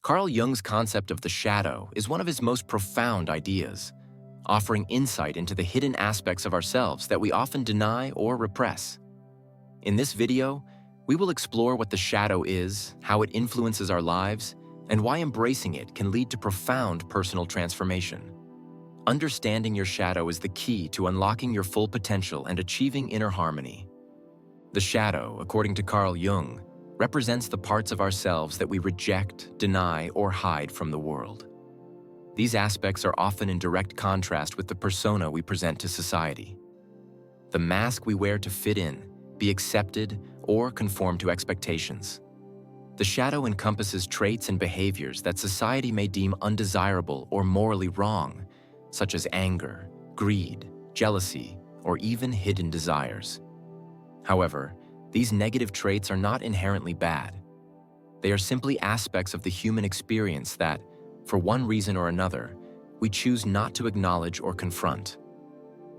Carl Jung's concept of the shadow is one of his most profound ideas, offering insight into the hidden aspects of ourselves that we often deny or repress. In this video, we will explore what the shadow is, how it influences our lives, and why embracing it can lead to profound personal transformation. Understanding your shadow is the key to unlocking your full potential and achieving inner harmony. The shadow, according to Carl Jung, represents the parts of ourselves that we reject, deny, or hide from the world. These aspects are often in direct contrast with the persona we present to society. The mask we wear to fit in, be accepted, or conform to expectations. The shadow encompasses traits and behaviors that society may deem undesirable or morally wrong, such as anger, greed, jealousy, or even hidden desires. However, these negative traits are not inherently bad. They are simply aspects of the human experience that, for one reason or another, we choose not to acknowledge or confront.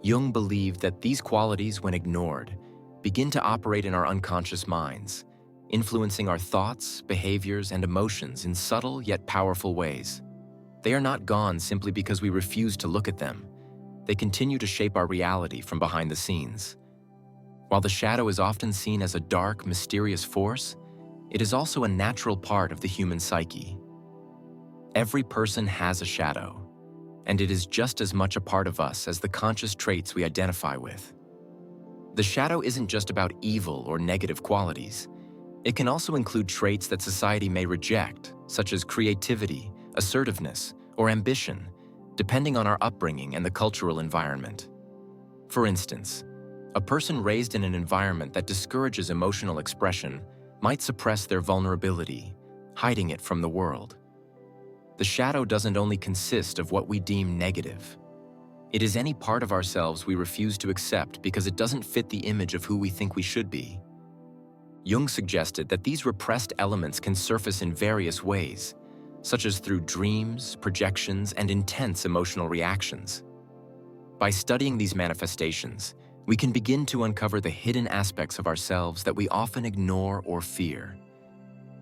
Jung believed that these qualities, when ignored, begin to operate in our unconscious minds, influencing our thoughts, behaviors, and emotions in subtle yet powerful ways. They are not gone simply because we refuse to look at them. They continue to shape our reality from behind the scenes. While the shadow is often seen as a dark, mysterious force, it is also a natural part of the human psyche. Every person has a shadow, and it is just as much a part of us as the conscious traits we identify with. The shadow isn't just about evil or negative qualities. It can also include traits that society may reject, such as creativity, assertiveness, or ambition, depending on our upbringing and the cultural environment. For instance, a person raised in an environment that discourages emotional expression might suppress their vulnerability, hiding it from the world. The shadow doesn't only consist of what we deem negative. It is any part of ourselves we refuse to accept because it doesn't fit the image of who we think we should be. Jung suggested that these repressed elements can surface in various ways, such as through dreams, projections, and intense emotional reactions. By studying these manifestations, we can begin to uncover the hidden aspects of ourselves that we often ignore or fear.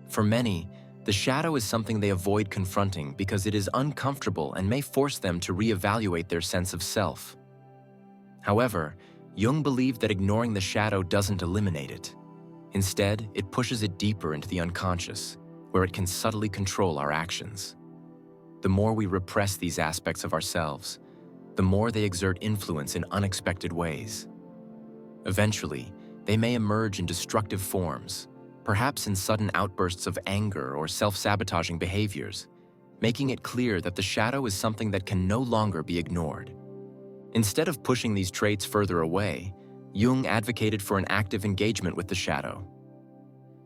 For many, the shadow is something they avoid confronting because it is uncomfortable and may force them to reevaluate their sense of self. However, Jung believed that ignoring the shadow doesn't eliminate it. Instead, it pushes it deeper into the unconscious, where it can subtly control our actions. The more we repress these aspects of ourselves, the more they exert influence in unexpected ways. Eventually, they may emerge in destructive forms, perhaps in sudden outbursts of anger or self-sabotaging behaviors, making it clear that the shadow is something that can no longer be ignored. Instead of pushing these traits further away, Jung advocated for an active engagement with the shadow.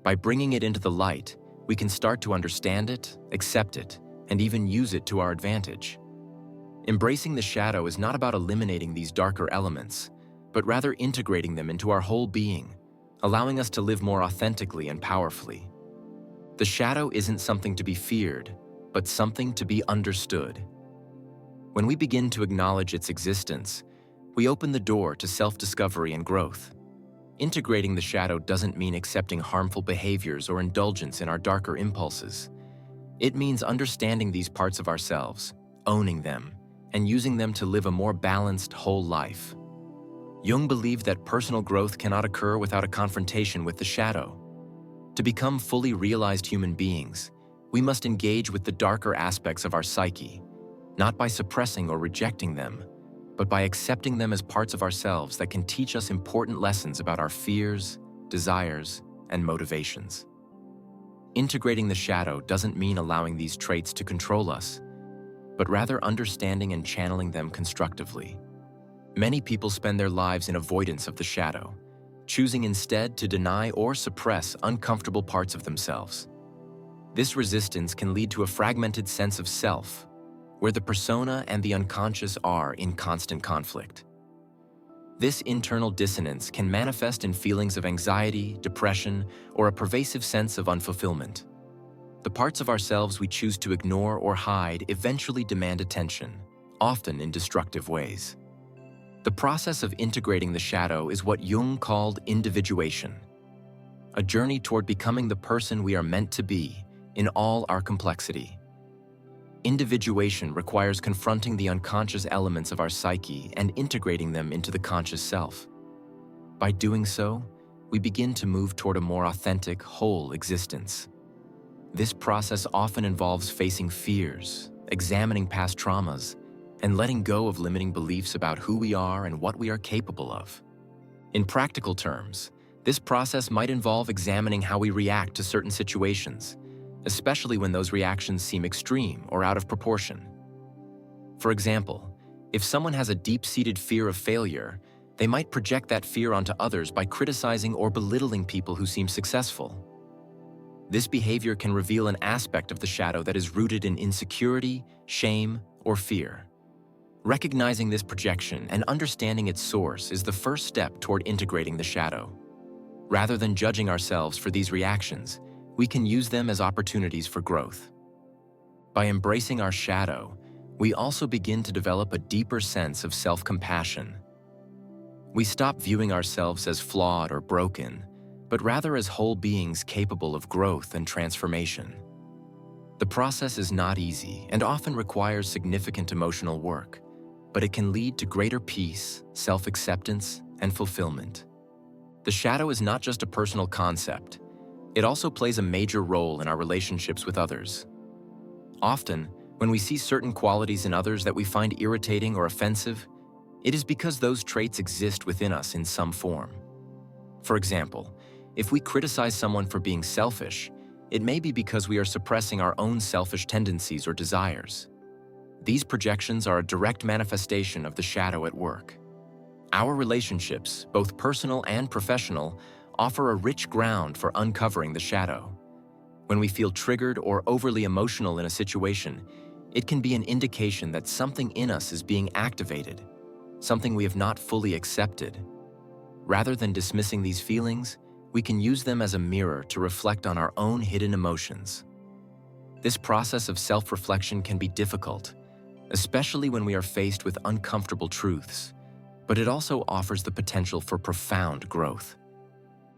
By bringing it into the light, we can start to understand it, accept it, and even use it to our advantage. Embracing the shadow is not about eliminating these darker elements, but rather integrating them into our whole being, allowing us to live more authentically and powerfully. The shadow isn't something to be feared, but something to be understood. When we begin to acknowledge its existence, we open the door to self-discovery and growth. Integrating the shadow doesn't mean accepting harmful behaviors or indulgence in our darker impulses. It means understanding these parts of ourselves, owning them, and using them to live a more balanced, whole life. Jung believed that personal growth cannot occur without a confrontation with the shadow. To become fully realized human beings, we must engage with the darker aspects of our psyche, not by suppressing or rejecting them, but by accepting them as parts of ourselves that can teach us important lessons about our fears, desires, and motivations. Integrating the shadow doesn't mean allowing these traits to control us, but rather understanding and channeling them constructively. Many people spend their lives in avoidance of the shadow, choosing instead to deny or suppress uncomfortable parts of themselves. This resistance can lead to a fragmented sense of self, where the persona and the unconscious are in constant conflict. This internal dissonance can manifest in feelings of anxiety, depression, or a pervasive sense of unfulfillment. The parts of ourselves we choose to ignore or hide eventually demand attention, often in destructive ways. The process of integrating the shadow is what Jung called individuation, a journey toward becoming the person we are meant to be in all our complexity. Individuation requires confronting the unconscious elements of our psyche and integrating them into the conscious self. By doing so, we begin to move toward a more authentic, whole existence. This process often involves facing fears, examining past traumas, and letting go of limiting beliefs about who we are and what we are capable of. In practical terms, this process might involve examining how we react to certain situations, especially when those reactions seem extreme or out of proportion. For example, if someone has a deep-seated fear of failure, they might project that fear onto others by criticizing or belittling people who seem successful. This behavior can reveal an aspect of the shadow that is rooted in insecurity, shame, or fear. Recognizing this projection and understanding its source is the first step toward integrating the shadow. Rather than judging ourselves for these reactions, we can use them as opportunities for growth. By embracing our shadow, we also begin to develop a deeper sense of self-compassion. We stop viewing ourselves as flawed or broken, but rather as whole beings capable of growth and transformation. The process is not easy and often requires significant emotional work, but it can lead to greater peace, self-acceptance, and fulfillment. The shadow is not just a personal concept. It also plays a major role in our relationships with others. Often, when we see certain qualities in others that we find irritating or offensive, it is because those traits exist within us in some form. For example, if we criticize someone for being selfish, it may be because we are suppressing our own selfish tendencies or desires. These projections are a direct manifestation of the shadow at work. Our relationships, both personal and professional, offer a rich ground for uncovering the shadow. When we feel triggered or overly emotional in a situation, it can be an indication that something in us is being activated, something we have not fully accepted. Rather than dismissing these feelings, we can use them as a mirror to reflect on our own hidden emotions. This process of self-reflection can be difficult, especially when we are faced with uncomfortable truths, but it also offers the potential for profound growth.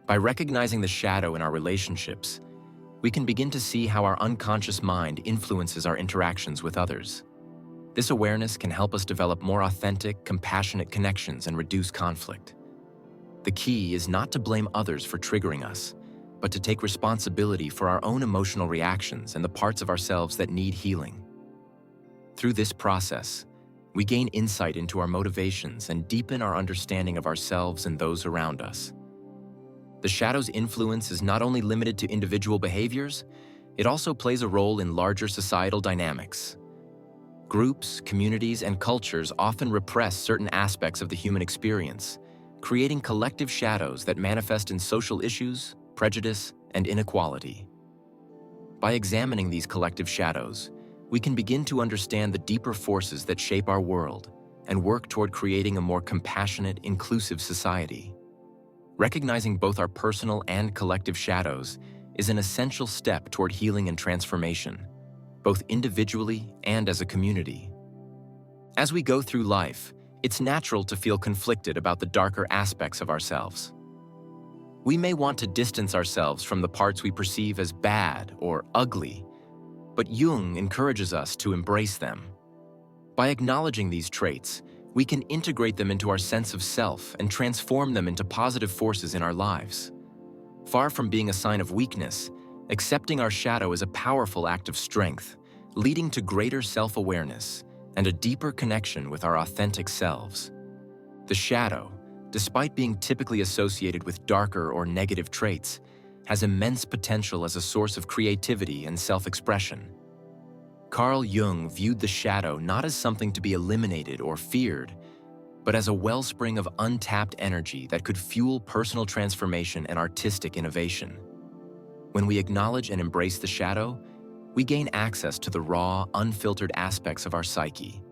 By recognizing the shadow in our relationships, we can begin to see how our unconscious mind influences our interactions with others. This awareness can help us develop more authentic, compassionate connections and reduce conflict. The key is not to blame others for triggering us, but to take responsibility for our own emotional reactions and the parts of ourselves that need healing. Through this process, we gain insight into our motivations and deepen our understanding of ourselves and those around us. The shadow's influence is not only limited to individual behaviors, it also plays a role in larger societal dynamics. Groups, communities, and cultures often repress certain aspects of the human experience, creating collective shadows that manifest in social issues, prejudice, and inequality. By examining these collective shadows, we can begin to understand the deeper forces that shape our world and work toward creating a more compassionate, inclusive society. Recognizing both our personal and collective shadows is an essential step toward healing and transformation, both individually and as a community. As we go through life, it's natural to feel conflicted about the darker aspects of ourselves. We may want to distance ourselves from the parts we perceive as bad or ugly, but Jung encourages us to embrace them. By acknowledging these traits, we can integrate them into our sense of self and transform them into positive forces in our lives. Far from being a sign of weakness, accepting our shadow is a powerful act of strength, leading to greater self-awareness and a deeper connection with our authentic selves. The shadow, despite being typically associated with darker or negative traits, has immense potential as a source of creativity and self-expression. Carl Jung viewed the shadow not as something to be eliminated or feared, but as a wellspring of untapped energy that could fuel personal transformation and artistic innovation. When we acknowledge and embrace the shadow, we gain access to the raw, unfiltered aspects of our psyche,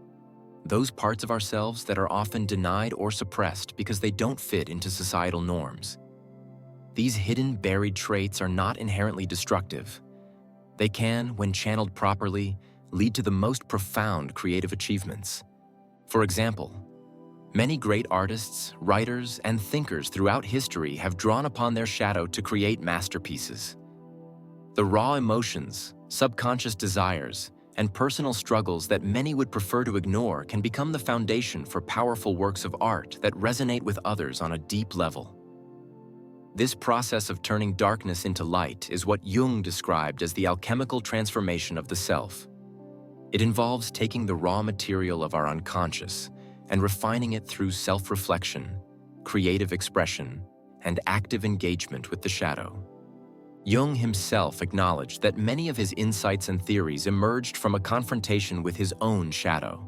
those parts of ourselves that are often denied or suppressed because they don't fit into societal norms. These hidden, buried traits are not inherently destructive. They can, when channeled properly, lead to the most profound creative achievements. For example, many great artists, writers, and thinkers throughout history have drawn upon their shadow to create masterpieces. The raw emotions, subconscious desires, and personal struggles that many would prefer to ignore can become the foundation for powerful works of art that resonate with others on a deep level. This process of turning darkness into light is what Jung described as the alchemical transformation of the self. It involves taking the raw material of our unconscious and refining it through self-reflection, creative expression, and active engagement with the shadow. Jung himself acknowledged that many of his insights and theories emerged from a confrontation with his own shadow.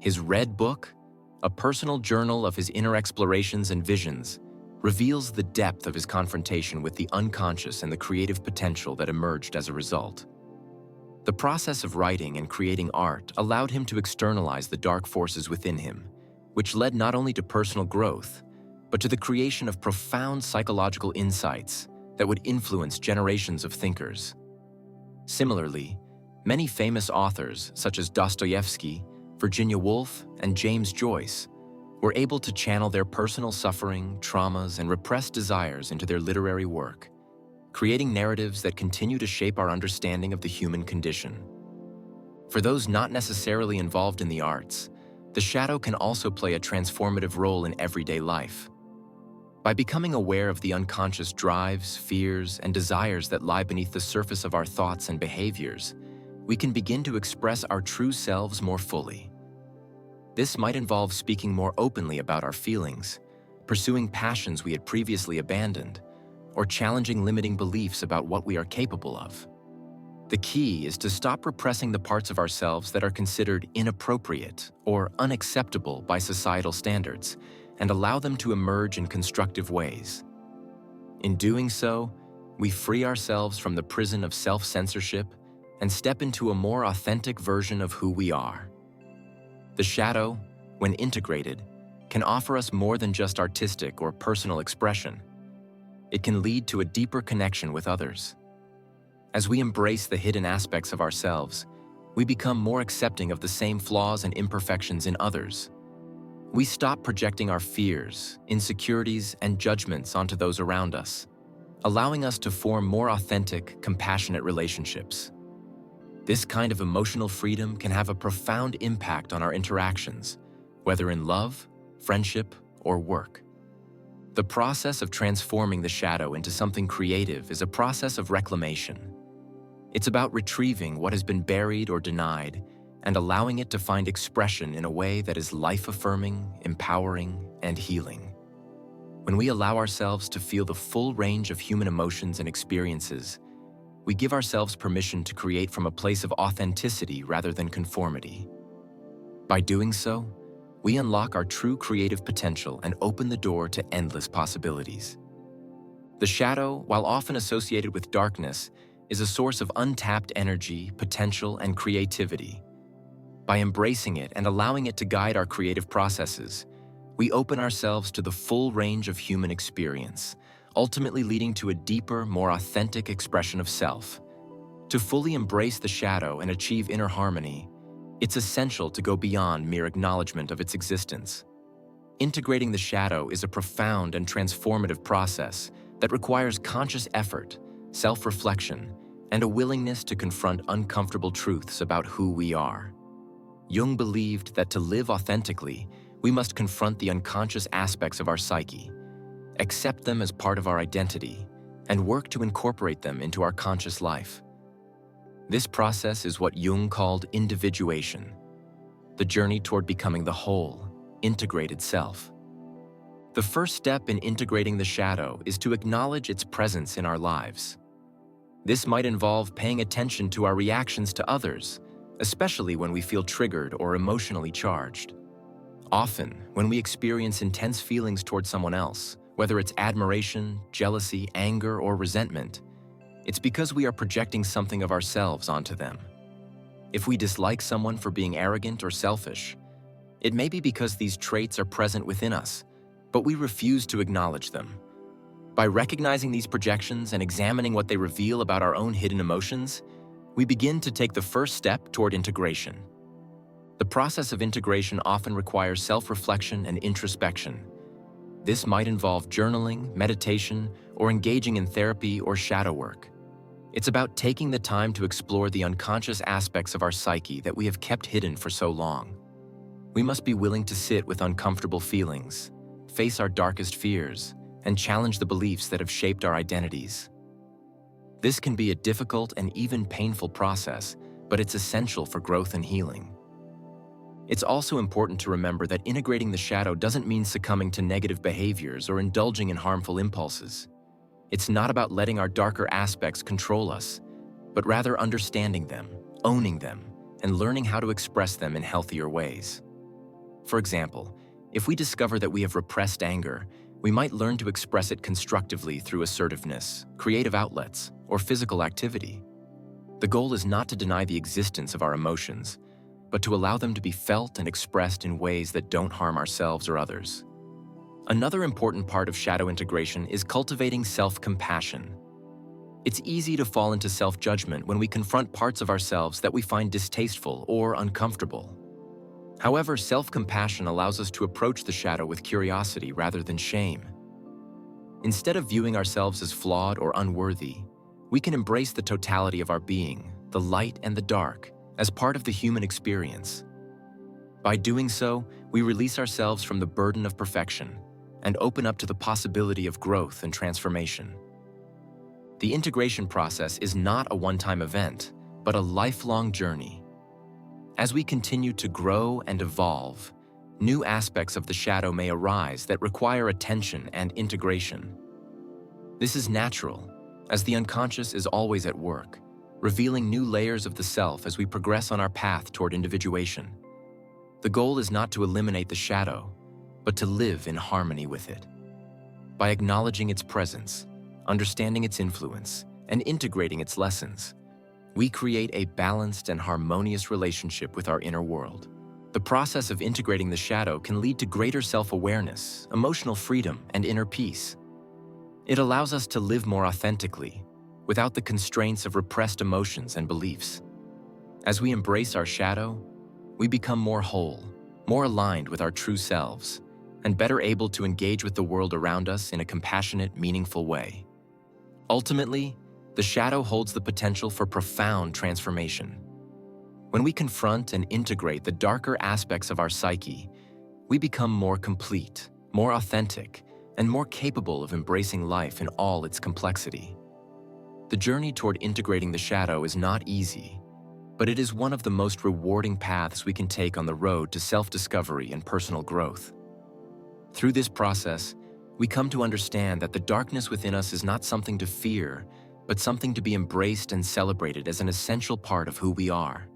His Red Book, a personal journal of his inner explorations and visions, reveals the depth of his confrontation with the unconscious and the creative potential that emerged as a result. The process of writing and creating art allowed him to externalize the dark forces within him, which led not only to personal growth, but to the creation of profound psychological insights that would influence generations of thinkers. Similarly, many famous authors such as Dostoevsky, Virginia Woolf, and James Joyce were able to channel their personal suffering, traumas, and repressed desires into their literary work, creating narratives that continue to shape our understanding of the human condition. For those not necessarily involved in the arts, the shadow can also play a transformative role in everyday life. By becoming aware of the unconscious drives, fears, and desires that lie beneath the surface of our thoughts and behaviors, we can begin to express our true selves more fully. This might involve speaking more openly about our feelings, pursuing passions we had previously abandoned, or challenging limiting beliefs about what we are capable of. The key is to stop repressing the parts of ourselves that are considered inappropriate or unacceptable by societal standards, and allow them to emerge in constructive ways. In doing so, we free ourselves from the prison of self-censorship and step into a more authentic version of who we are. The shadow, when integrated, can offer us more than just artistic or personal expression. It can lead to a deeper connection with others. As we embrace the hidden aspects of ourselves, we become more accepting of the same flaws and imperfections in others. We stop projecting our fears, insecurities, and judgments onto those around us, allowing us to form more authentic, compassionate relationships. This kind of emotional freedom can have a profound impact on our interactions, whether in love, friendship, or work. The process of transforming the shadow into something creative is a process of reclamation. It's about retrieving what has been buried or denied and allowing it to find expression in a way that is life-affirming, empowering, and healing. When we allow ourselves to feel the full range of human emotions and experiences, we give ourselves permission to create from a place of authenticity rather than conformity. By doing so, we unlock our true creative potential and open the door to endless possibilities. The shadow, while often associated with darkness, is a source of untapped energy, potential, and creativity. By embracing it and allowing it to guide our creative processes, we open ourselves to the full range of human experience, ultimately leading to a deeper, more authentic expression of self. To fully embrace the shadow and achieve inner harmony, it's essential to go beyond mere acknowledgement of its existence. Integrating the shadow is a profound and transformative process that requires conscious effort, self-reflection, and a willingness to confront uncomfortable truths about who we are. Jung believed that to live authentically, we must confront the unconscious aspects of our psyche, accept them as part of our identity, and work to incorporate them into our conscious life. This process is what Jung called individuation, the journey toward becoming the whole, integrated self. The first step in integrating the shadow is to acknowledge its presence in our lives. This might involve paying attention to our reactions to others, especially when we feel triggered or emotionally charged. Often, when we experience intense feelings toward someone else, whether it's admiration, jealousy, anger, or resentment, it's because we are projecting something of ourselves onto them. If we dislike someone for being arrogant or selfish, it may be because these traits are present within us, but we refuse to acknowledge them. By recognizing these projections and examining what they reveal about our own hidden emotions, we begin to take the first step toward integration. The process of integration often requires self-reflection and introspection. This might involve journaling, meditation, or engaging in therapy or shadow work. It's about taking the time to explore the unconscious aspects of our psyche that we have kept hidden for so long. We must be willing to sit with uncomfortable feelings, face our darkest fears, and challenge the beliefs that have shaped our identities. This can be a difficult and even painful process, but it's essential for growth and healing. It's also important to remember that integrating the shadow doesn't mean succumbing to negative behaviors or indulging in harmful impulses. It's not about letting our darker aspects control us, but rather understanding them, owning them, and learning how to express them in healthier ways. For example, if we discover that we have repressed anger, we might learn to express it constructively through assertiveness, creative outlets, or physical activity. The goal is not to deny the existence of our emotions, but to allow them to be felt and expressed in ways that don't harm ourselves or others. Another important part of shadow integration is cultivating self-compassion. It's easy to fall into self-judgment when we confront parts of ourselves that we find distasteful or uncomfortable. However, self-compassion allows us to approach the shadow with curiosity rather than shame. Instead of viewing ourselves as flawed or unworthy, we can embrace the totality of our being, the light and the dark, as part of the human experience. By doing so, we release ourselves from the burden of perfection and open up to the possibility of growth and transformation. The integration process is not a one-time event, but a lifelong journey. As we continue to grow and evolve, new aspects of the shadow may arise that require attention and integration. This is natural, as the unconscious is always at work, revealing new layers of the self as we progress on our path toward individuation. The goal is not to eliminate the shadow, but to live in harmony with it. By acknowledging its presence, understanding its influence, and integrating its lessons, we create a balanced and harmonious relationship with our inner world. The process of integrating the shadow can lead to greater self-awareness, emotional freedom, and inner peace. It allows us to live more authentically, without the constraints of repressed emotions and beliefs. As we embrace our shadow, we become more whole, more aligned with our true selves, and better able to engage with the world around us in a compassionate, meaningful way. Ultimately, the shadow holds the potential for profound transformation. When we confront and integrate the darker aspects of our psyche, we become more complete, more authentic, and more capable of embracing life in all its complexity. The journey toward integrating the shadow is not easy, but it is one of the most rewarding paths we can take on the road to self-discovery and personal growth. Through this process, we come to understand that the darkness within us is not something to fear, but something to be embraced and celebrated as an essential part of who we are.